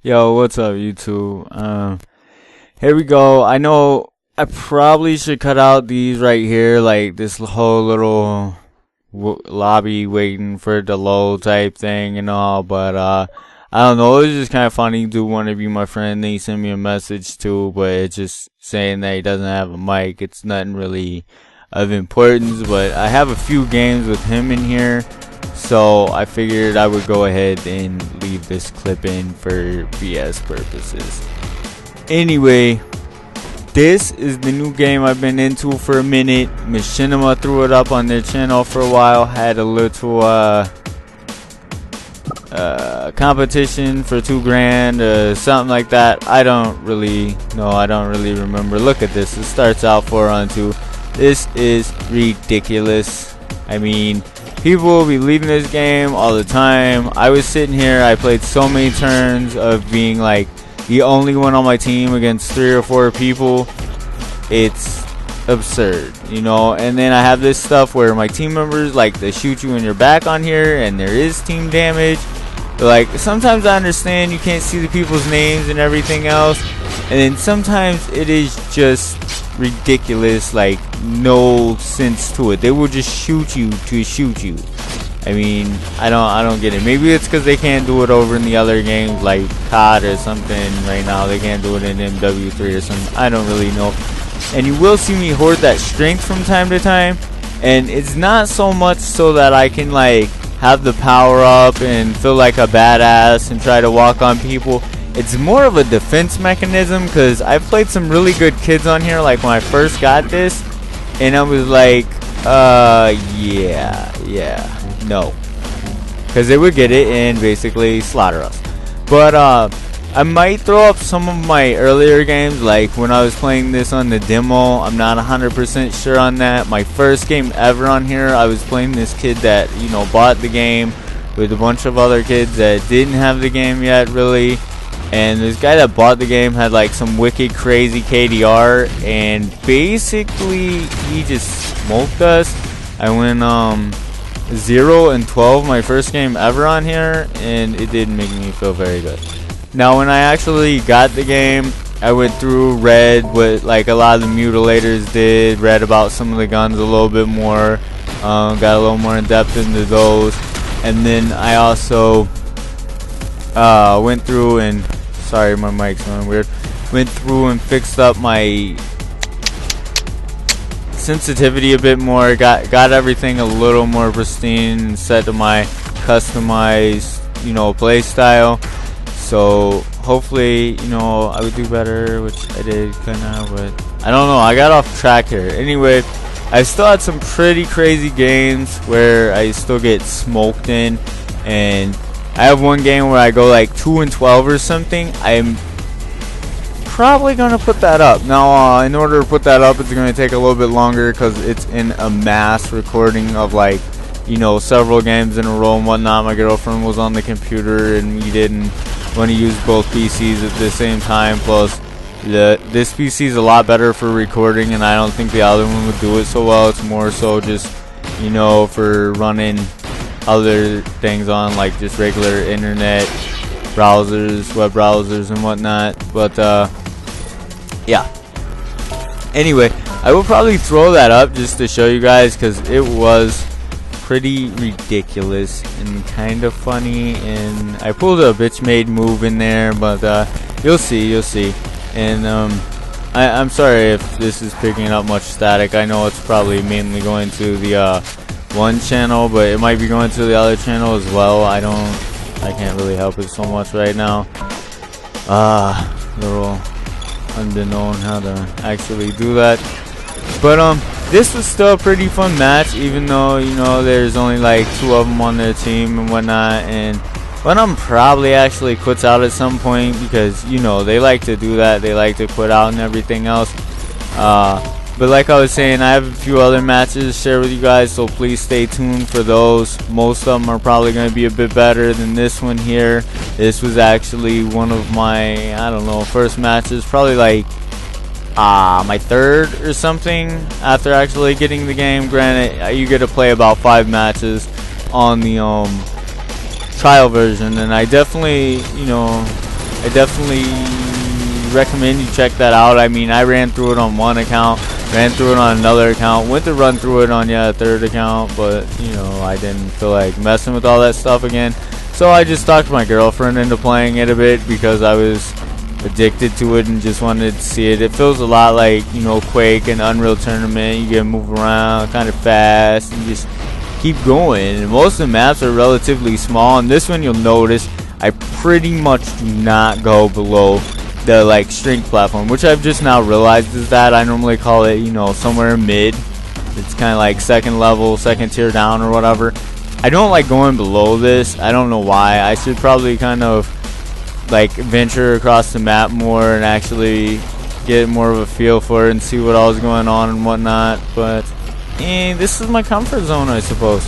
Yo, what's up, YouTube? Here we go. I know I probably should cut out these right here, like this whole little lobby waiting for the load type thing and all, but I don't know. It was just kind of funny. Do want to be my friend? Then he sent me a message too, but it's just saying that he doesn't have a mic. It's nothing really of importance, but I have a few games with him in here. So I figured I would go ahead and leave this clip in for BS purposes. Anyway, this is the new game I've been into for a minute. Machinima threw it up on their channel for a while. Had a little competition for $2,000, something like that. I don't really know. I don't really remember. Look at this. It starts out 4-on-2. This is ridiculous. I mean, people will be leaving this game all the time. I was sitting here, I played so many turns of being like the only one on my team against 3 or 4 people. It's absurd, you know. And then I have this stuff where my team members like to shoot you in your back on here, and there is team damage. But like, sometimes I understand you can't see the people's names and everything else, and then sometimes it is just ridiculous, like no sense to it. They will just shoot you to shoot you. I mean, I don't get it. Maybe it's because they can't do it over in the other games like COD or something right now. They can't do it in MW3 or something. I don't really know. And you will see me hoard that strength from time to time, and it's not so much so that I can like have the power up and feel like a badass and try to walk on people. It's more of a defense mechanism, because I've played some really good kids on here, like when I first got this, and I was like, no. Because they would get it and basically slaughter us. But, I might throw up some of my earlier games, like when I was playing this on the demo. I'm not 100% sure on that. My first game ever on here, I was playing this kid that, you know, bought the game with a bunch of other kids that didn't have the game yet, really. And this guy that bought the game had like some wicked crazy KDR, and basically he just smoked us. I went 0-12 my first game ever on here, and it didn't make me feel very good. Now when I actually got the game, I went through, read what like a lot of the mutilators did, read about some of the guns a little bit more, got a little more in depth into those, and then I also went through and, sorry, my mic's going weird. Went through and fixed up my sensitivity a bit more. Got everything a little more pristine and set to my customized, you know, play style. So hopefully, you know, I would do better, which I did kinda, but I don't know. I got off track here. Anyway, I still had some pretty crazy games where I still get smoked in, and I have one game where I go like 2-12 or something. I'm probably gonna put that up. Now, in order to put that up, it's gonna take a little bit longer because it's in a mass recording of like, you know, several games in a row and whatnot. My girlfriend was on the computer and we didn't want to use both PCs at the same time. Plus, this PC is a lot better for recording, and I don't think the other one would do it so well. It's more so just, you know, for running other things on, like just regular internet browsers, web browsers and whatnot. But yeah, anyway, I will probably throw that up just to show you guys, because it was pretty ridiculous and kind of funny, and I pulled a bitch made move in there, but you'll see. And I'm sorry if this is picking up much static. I know it's probably mainly going to the one channel, but it might be going to the other channel as well. I can't really help it so much right now. Little unknown how to actually do that. But this was still a pretty fun match, even though, you know, there's only like 2 of them on their team and whatnot. And one of them probably actually quits out at some point, because, you know, they like to do that. They like to quit out and everything else. But like I was saying, I have a few other matches to share with you guys, so please stay tuned for those. Most of them are probably going to be a bit better than this one here. This was actually one of my, I don't know, first matches, probably like my third or something after actually getting the game. Granted, you get to play about 5 matches on the trial version, and I definitely, you know, I definitely recommend you check that out. I mean, I ran through it on one account, ran through it on another account, went to run through it on a third account, but you know, I didn't feel like messing with all that stuff again, so I just talked my girlfriend into playing it a bit because I was addicted to it and just wanted to see it. It feels a lot like, you know, Quake and Unreal Tournament. You get to move around kind of fast and just keep going, and most of the maps are relatively small. And this one, you'll notice I pretty much do not go below the like strength platform, which I've just now realized is that I normally call it, you know, somewhere mid. It's kind of like second level, second tier down or whatever. I don't like going below this. I don't know why. I should probably kind of like venture across the map more and actually get more of a feel for it and see what all is going on and whatnot. But this is my comfort zone, I suppose.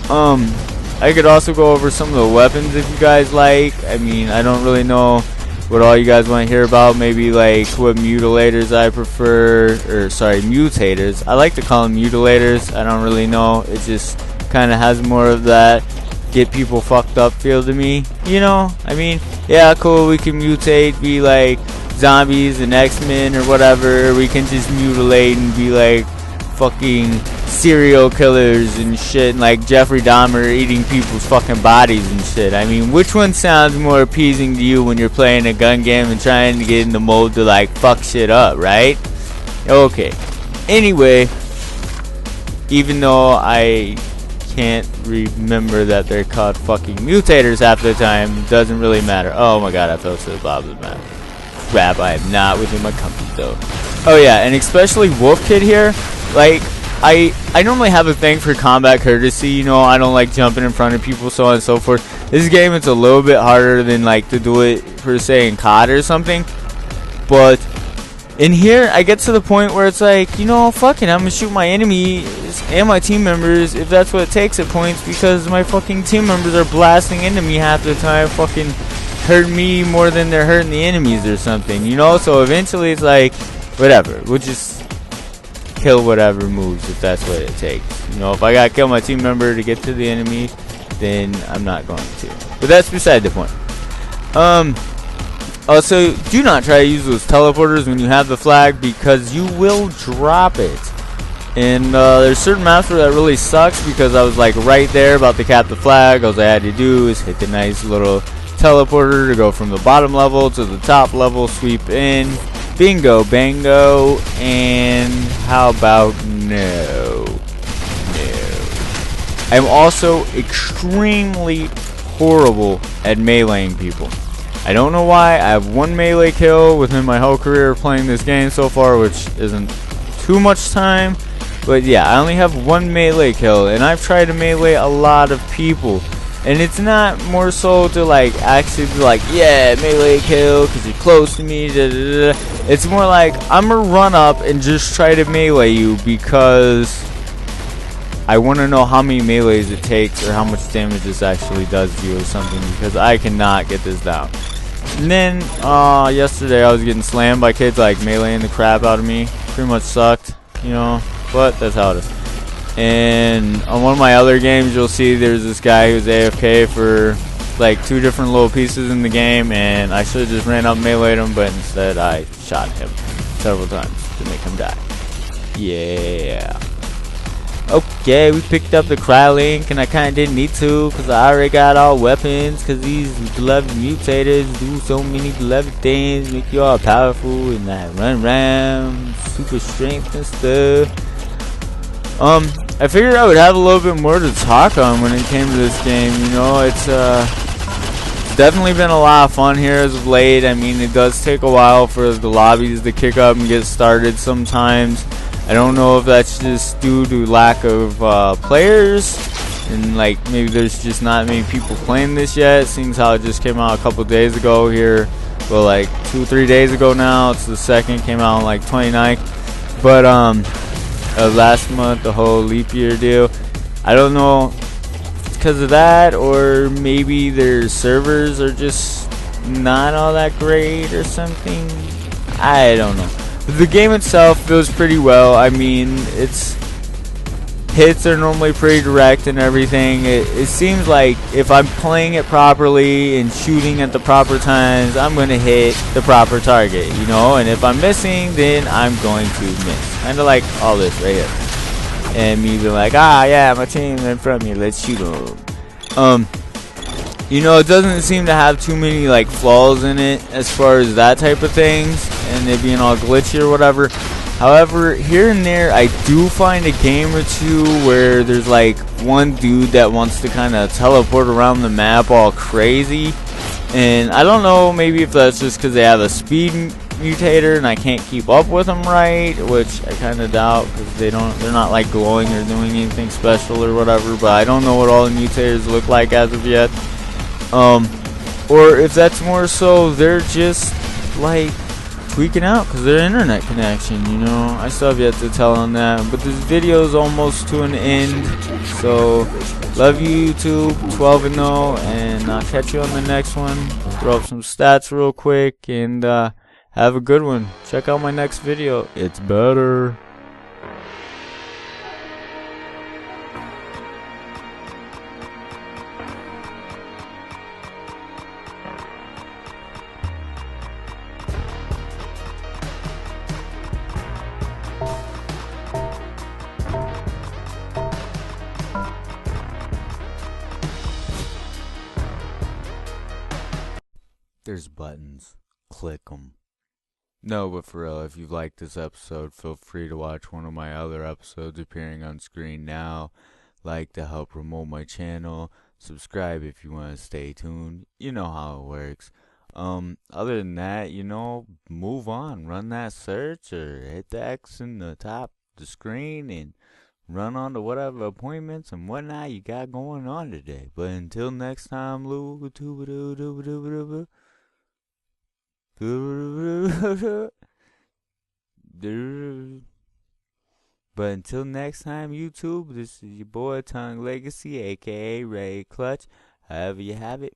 I could also go over some of the weapons if you guys like. I mean, I don't really know what all you guys want to hear about. Maybe like what mutilators I prefer, or sorry, mutators. I like to call them mutilators. I don't really know. It just kind of has more of that get people fucked up feel to me, you know. I mean, yeah, cool, we can mutate, be like zombies and X-Men or whatever. We can just mutilate and be like fucking serial killers and shit, and like Jeffrey Dahmer eating people's fucking bodies and shit. I mean, which one sounds more appeasing to you when you're playing a gun game and trying to get in the mode to like fuck shit up, right? Okay, anyway, even though I can't remember that they're called fucking mutators half the time, doesn't really matter. Oh my god, I fell to the bottom of the map. Crap, I am not within my comfort zone. Oh yeah, and especially Wolf Kid here, like, I normally have a thing for combat courtesy, you know. I don't like jumping in front of people, so on and so forth. This game, it's a little bit harder than like to do it per se in COD or something, but in here, I get to the point where it's like, you know, fucking, I'm gonna shoot my enemies and my team members if that's what it takes at points, because my fucking team members are blasting into me half the time, fucking hurting me more than they're hurting the enemies or something, you know. So eventually it's like, whatever, we'll just kill whatever moves if that's what it takes. You know, if I gotta kill my team member to get to the enemy, then I'm not going to. But that's beside the point. Also, do not try to use those teleporters when you have the flag, because you will drop it. And there's certain maps where that really sucks, because I was like right there about to cap the flag. All I had to do is hit the nice little teleporter to go from the bottom level to the top level, sweep in, bingo bango, and how about no. I'm also extremely horrible at meleeing people. I don't know why. I have one melee kill within my whole career playing this game so far, which isn't too much time, but yeah, I only have one melee kill, and I've tried to melee a lot of people, and it's not more so to like actually be like, yeah, melee kill because you're close to me, da, da, da. It's more like I'm gonna run up and just try to melee you because I want to know how many melees it takes or how much damage this actually does to you or something, because I cannot get this down. And then yesterday I was getting slammed by kids like meleeing the crap out of me. Pretty much sucked, you know, but that's how it is. And on one of my other games, you'll see there's this guy who's AFK for like 2 different little pieces in the game, and I should have just ran up and meleeed him, but instead I shot him several times to make him die. Yeah. Okay, we picked up the Crylink, and I kind of didn't need to because I already got all weapons, because these beloved mutators do so many beloved things, make you all powerful and like run around, super strength and stuff. I figured I would have a little bit more to talk on when it came to this game, you know. It's definitely been a lot of fun here as of late. I mean, it does take a while for the lobbies to kick up and get started sometimes. I don't know if that's just due to lack of players, and like maybe there's just not many people playing this yet, seeing how it just came out a couple days ago here. Well, like 2 or 3 days ago now. It's the second, came out on like 29th. But last month, the whole leap year deal, I don't know because of that, or maybe their servers are just not all that great or something. I don't know. The game itself feels pretty well. I mean, it's hits are normally pretty direct and everything. It seems like if I'm playing it properly and shooting at the proper times, I'm going to hit the proper target, you know. And if I'm missing, then I'm going to miss. Kind of like all this right here. And me being like, ah, yeah, my team's in front of me, let's shoot them. You know, it doesn't seem to have too many like flaws in it as far as that type of things, and it being all glitchy or whatever. However, here and there, I do find a game or two where there's like one dude that wants to kind of teleport around the map all crazy, and I don't know, maybe if that's just because they have a speed mutator and I can't keep up with them right, which I kind of doubt because they're not like glowing or doing anything special or whatever. But I don't know what all the mutators look like as of yet. Or if that's more so they're just like tweaking out because their internet connection, you know. I still have yet to tell on that, but this video is almost to an end, so love you YouTube, 12-0, and I'll catch you on the next one. Throw up some stats real quick, and have a good one. Check out my next video, it's better. There's buttons. Click them. No, but for real, if you liked this episode, feel free to watch one of my other episodes appearing on screen now. Like to help promote my channel. Subscribe if you want to stay tuned. You know how it works. Other than that, you know, move on. Run that search or hit the X in the top of the screen and run on to whatever appointments and whatnot you got going on today. But until next time, but until next time, YouTube, this is your boy Tongue Legacy, aka Ray Clutch. However you have it,